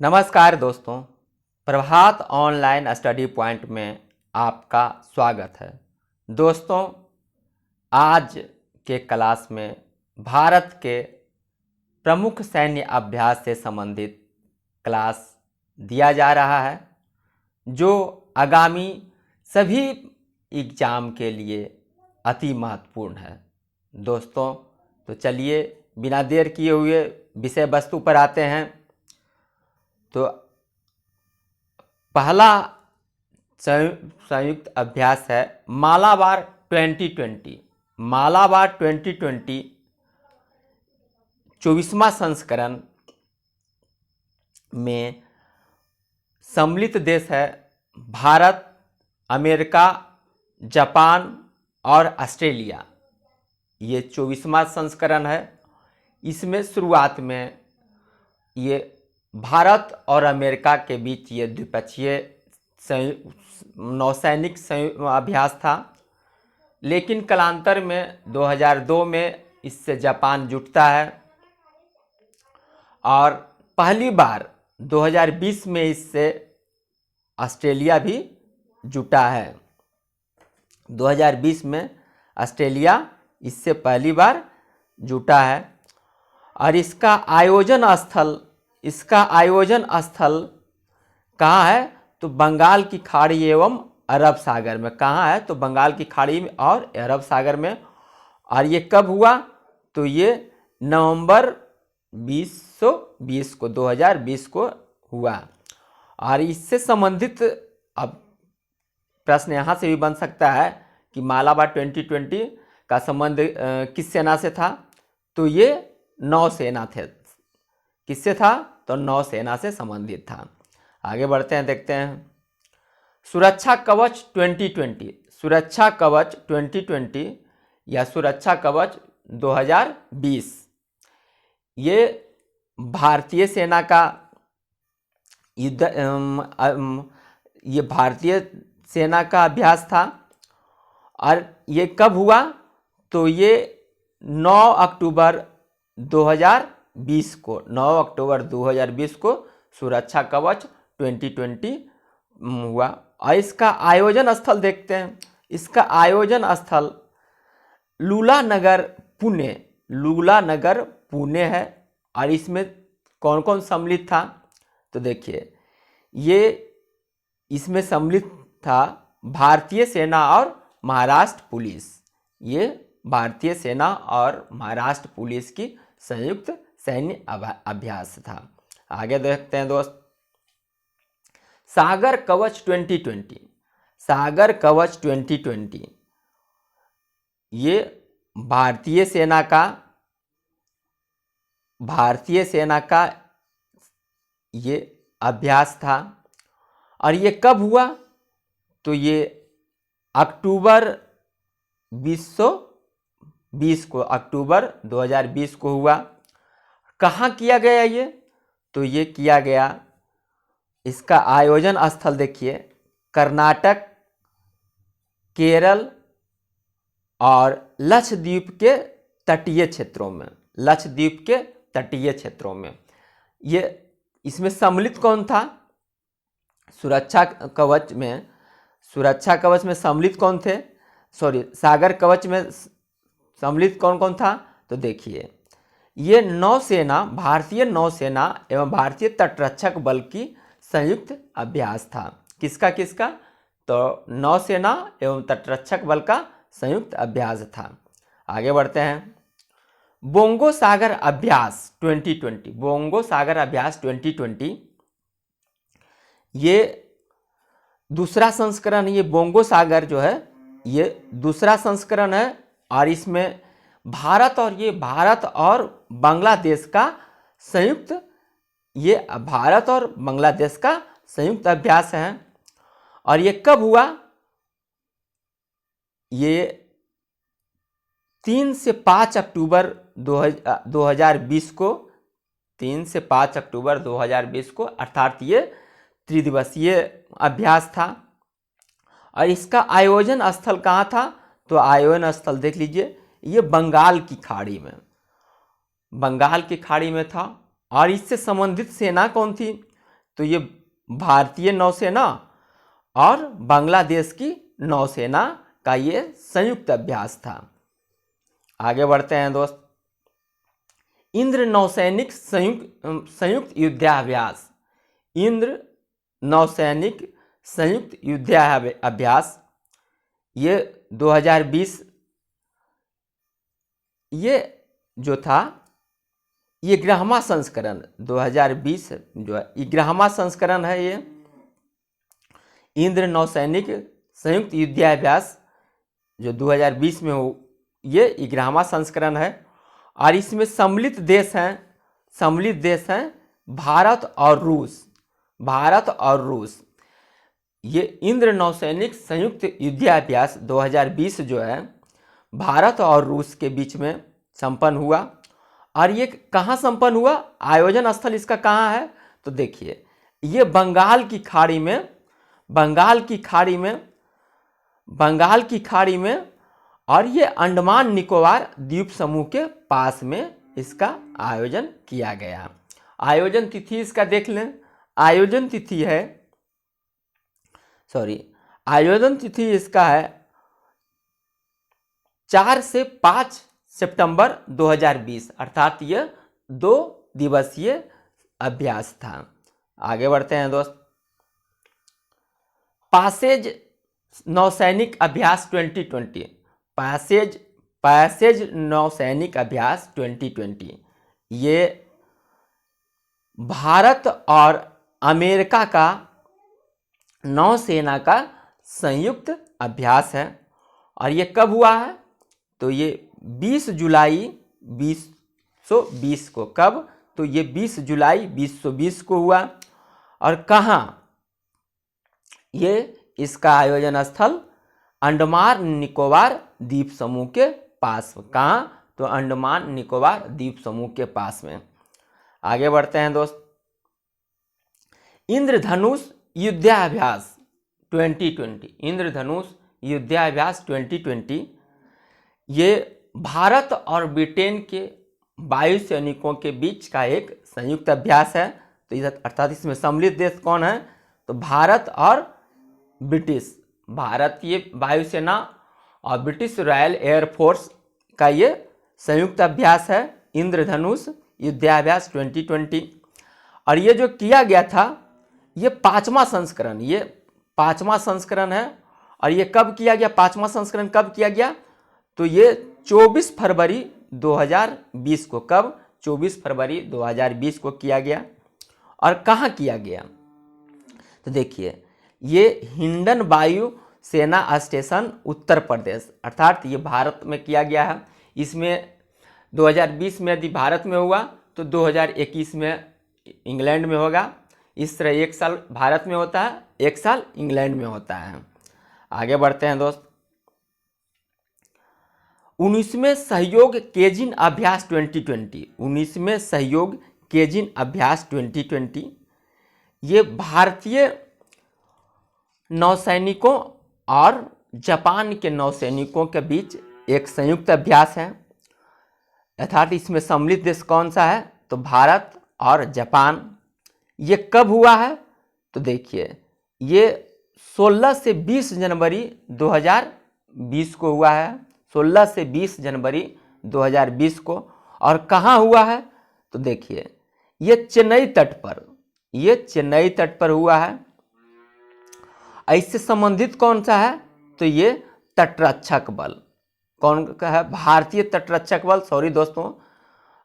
नमस्कार दोस्तों, प्रभात online study point में आपका स्वागत है। दोस्तों, आज के क्लास में भारत के प्रमुख सैन्य अभ्यास से संबंधित क्लास दिया जा रहा है, जो आगामी सभी एग्जाम के लिए अति महत्वपूर्ण है। दोस्तों, तो चलिए बिना देर किए हुए विषय वस्तु पर आते हैं। तो पहला संयुक्त अभ्यास है मालाबार 2020। मालाबार 2020 24वां संस्करण में सम्मिलित देश है भारत, अमेरिका, जापान और ऑस्ट्रेलिया। ये 24वां संस्करण है। इसमें शुरुआत में ये भारत और अमेरिका के बीच ये द्विपक्षीय नौसैनिक अभ्यास था, लेकिन कालांतर में 2002 में इससे जापान जुटता है और पहली बार 2020 में इससे ऑस्ट्रेलिया भी जुटा है। 2020 में ऑस्ट्रेलिया इससे पहली बार जुटा है और इसका आयोजन स्थल कहाँ है? तो बंगाल की खाड़ी एवं अरब सागर में। कहाँ है? तो बंगाल की खाड़ी में और अरब सागर में। और ये कब हुआ? तो ये नवंबर 2020 को हुआ। और इससे संबंधित अब प्रश्न यहाँ से भी बन सकता है कि मालाबार 2020 का संबंध किस सेना से था? तो ये नौसेना थे। किससे था? तो नौसेना से संबंधित था। आगे बढ़ते हैं, देखते हैं सुरक्षा कवच 2020। सुरक्षा कवच 2020 या सुरक्षा कवच 2020 ये भारतीय सेना का ये भारतीय सेना का अभ्यास था। और ये कब हुआ? तो ये 9 अक्टूबर 2020 को सुरक्षा कवच 2020 हुआ। और इसका आयोजन स्थल देखते हैं। इसका आयोजन स्थल लूला नगर पुणे है। और इसमें कौन कौन सम्मिलित था? तो देखिए, ये इसमें सम्मिलित था भारतीय सेना और महाराष्ट्र पुलिस। ये भारतीय सेना और महाराष्ट्र पुलिस की संयुक्त सैन्य अभ्यास था। आगे देखते हैं दोस्त, सागर कवच 2020। सागर कवच 2020 ये भारतीय सेना का ये अभ्यास था। और ये कब हुआ? तो ये अक्टूबर 2020 को हुआ। कहाँ किया गया ये? तो ये किया गया, इसका आयोजन स्थल देखिए, कर्नाटक, केरल और लक्षद्वीप के तटीय क्षेत्रों में। ये इसमें सम्मिलित कौन था? सुरक्षा कवच में सम्मिलित कौन थे? सागर कवच में सम्मिलित कौन कौन था? तो देखिए, ये नौसेना, भारतीय नौसेना एवं भारतीय तटरक्षक बल की संयुक्त अभ्यास था। किसका? तो नौसेना एवं तटरक्षक बल का संयुक्त अभ्यास था। आगे बढ़ते हैं, बोंगो सागर अभ्यास 2020। बोंगो सागर अभ्यास 2020 ये दूसरा संस्करण। ये बोंगो सागर जो है ये दूसरा संस्करण है। और इसमें भारत और बांग्लादेश का संयुक्त अभ्यास है। और ये कब हुआ? ये 3 से 5 अक्टूबर 2020 को 3 से 5 अक्टूबर 2020 को, अर्थात ये त्रिदिवसीय अभ्यास था। और इसका आयोजन स्थल कहाँ था? तो आयोजन स्थल देख लीजिए, ये बंगाल की खाड़ी में था। और इससे संबंधित सेना कौन थी? तो ये भारतीय नौसेना और बांग्लादेश की नौसेना का ये संयुक्त अभ्यास था। आगे बढ़ते हैं दोस्त। इंद्र नौसैनिक संयुक्त युद्धाभ्यास। इंद्र नौसैनिक संयुक्त युद्धाभ्यास ये 2020 ये जो था ये 11वां संस्करण 2020 जो है 11वां संस्करण है। ये इंद्र नौसैनिक संयुक्त युद्धाभ्यास जो 2020 में हो ये 11वां संस्करण है और इसमें सम्मिलित देश हैं भारत और रूस। भारत और रूस ये इंद्र नौसैनिक संयुक्त युद्धाभ्यास 2020 जो है भारत और रूस के बीच में संपन्न हुआ। और ये कहाँ संपन्न हुआ, आयोजन स्थल इसका कहाँ है, तो देखिए ये बंगाल की खाड़ी में और ये अंडमान निकोबार द्वीप समूह के पास में इसका आयोजन किया गया। आयोजन तिथि इसका देख लें। आयोजन तिथि इसका है 4 से 5 सितंबर 2020 अर्थात यह 2 दिवसीय अभ्यास था। आगे बढ़ते हैं दोस्त। पासेज नौसैनिक अभ्यास 2020। पैसेज नौसैनिक अभ्यास 2020 ये भारत और अमेरिका का नौसेना का संयुक्त अभ्यास है। और ये कब हुआ है, तो ये 20 जुलाई 2020 को। कब, तो ये 20 जुलाई 2020 को हुआ। और कहाँ, ये इसका आयोजन स्थल अंडमान निकोबार द्वीप समूह के पास। कहाँ, तो अंडमान निकोबार द्वीप समूह के पास में। आगे बढ़ते हैं दोस्त। इंद्रधनुष युद्धाभ्यास 2020। इंद्रधनुष युद्धाभ्यास 2020 ये भारत और ब्रिटेन के वायु सैनिकों के बीच का एक संयुक्त अभ्यास है। तो अर्थात इसमें सम्मिलित देश कौन है, तो भारत और ब्रिटिश, भारतीय वायुसेना और ब्रिटिश रॉयल एयरफोर्स का ये संयुक्त अभ्यास है इंद्रधनुष युद्धाभ्यास 2020। और ये जो किया गया था ये 5वां संस्करण है। और ये कब किया गया, 5वां संस्करण कब किया गया, तो ये 24 फरवरी 2020 को। कब, 24 फरवरी 2020 को किया गया। और कहाँ किया गया, तो देखिए ये हिंडन वायु सेना स्टेशन उत्तर प्रदेश, अर्थात ये भारत में किया गया है। इसमें 2020 में यदि भारत में हुआ तो 2021 में इंग्लैंड में होगा। इस तरह एक साल भारत में होता है, एक साल इंग्लैंड में होता है। आगे बढ़ते हैं दोस्त। 19वें सहयोग केजिन अभ्यास 2020। 19वें सहयोग केजिन अभ्यास 2020 ये भारतीय नौसैनिकों और जापान के नौसैनिकों के बीच एक संयुक्त अभ्यास है। अर्थात इसमें सम्मिलित देश कौन सा है, तो भारत और जापान। ये कब हुआ है, तो देखिए ये 16 से 20 जनवरी 2020 को हुआ है। 16 से 20 जनवरी 2020 को। और कहाँ हुआ है, तो देखिए ये चेन्नई तट पर हुआ है। इससे संबंधित कौन सा है, तो ये तटरक्षक बल। कौन का है, भारतीय तटरक्षक बल। सॉरी दोस्तों,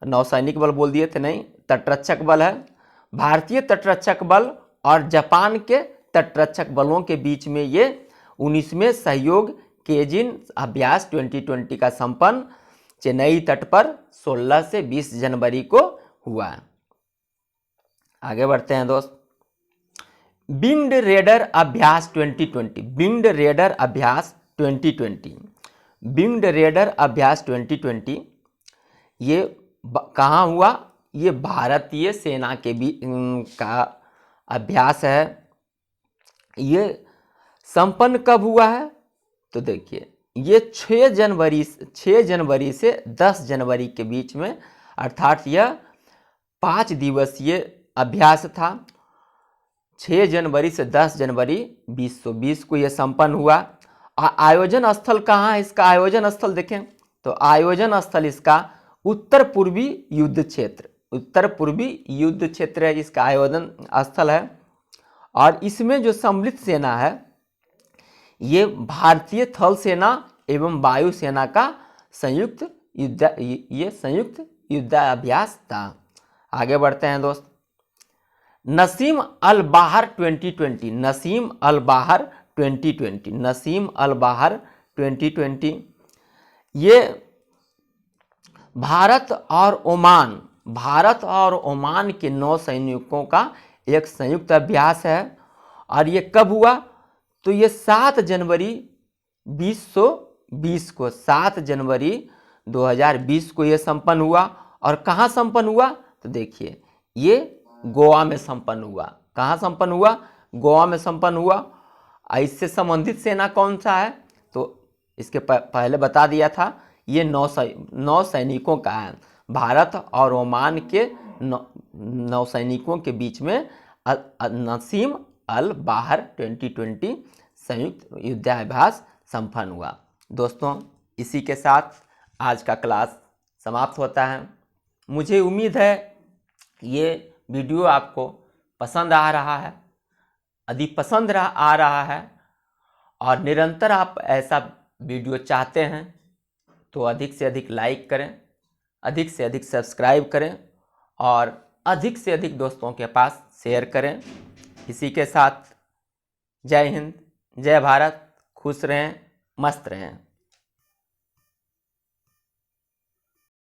नौसैनिक बल बोल दिए थे, नहीं, तटरक्षक बल है। भारतीय तटरक्षक बल और जापान के तटरक्षक बलों के बीच में ये 19वें सहयोग केजिन अभ्यास 2020 का संपन्न चेन्नई तट पर 16 से 20 जनवरी को हुआ। आगे बढ़ते हैं दोस्त। विंड रेडर अभ्यास 2020। विंड रेडर अभ्यास 2020। विंड रेडर अभ्यास 2020 ये कहाँ हुआ, ये भारतीय सेना के भी का अभ्यास है। ये संपन्न कब हुआ है, तो देखिए ये 6 जनवरी से 10 जनवरी के बीच में, अर्थात यह 5 दिवसीय अभ्यास था। 6 जनवरी से 10 जनवरी 2020 को यह संपन्न हुआ। आयोजन स्थल कहाँ है इसका? आयोजन स्थल देखें तो आयोजन स्थल इसका उत्तर पूर्वी युद्ध क्षेत्र, उत्तर पूर्वी युद्ध क्षेत्र है इसका आयोजन स्थल है। और इसमें जो सम्मिलित सेना है ये भारतीय थल सेना एवं वायु सेना का संयुक्त युद्धाभ्यास था। आगे बढ़ते हैं दोस्त। नसीम अल बाहर 2020, नसीम अल बाहर 2020, नसीम अल बाहर 2020 ये भारत और ओमान के नौसैनिकों का एक संयुक्त अभ्यास है। और ये कब हुआ? तो ये 7 जनवरी 2020 को, 7 जनवरी 2020 को ये संपन्न हुआ। और कहाँ संपन्न हुआ? तो देखिए ये गोवा में संपन्न हुआ। कहाँ संपन्न हुआ? गोवा में संपन्न हुआ। इससे संबंधित सेना कौन सा है? तो इसके पहले बता दिया था, ये नौसैनिकों का है। भारत और ओमान के नौसैनिकों के बीच में नसीम अल बाहर 2020 संयुक्त युद्धाभ्यास संपन्न हुआ। दोस्तों इसी के साथ आज का क्लास समाप्त होता है। मुझे उम्मीद है ये वीडियो आपको पसंद आ रहा है, अधिक पसंद आ रहा है। और निरंतर आप ऐसा वीडियो चाहते हैं तो अधिक से अधिक लाइक करें, अधिक से अधिक सब्सक्राइब करें और अधिक से अधिक दोस्तों के पास शेयर करें। इसी के साथ जय हिंद, जय भारत, खुश रहें, मस्त रहें।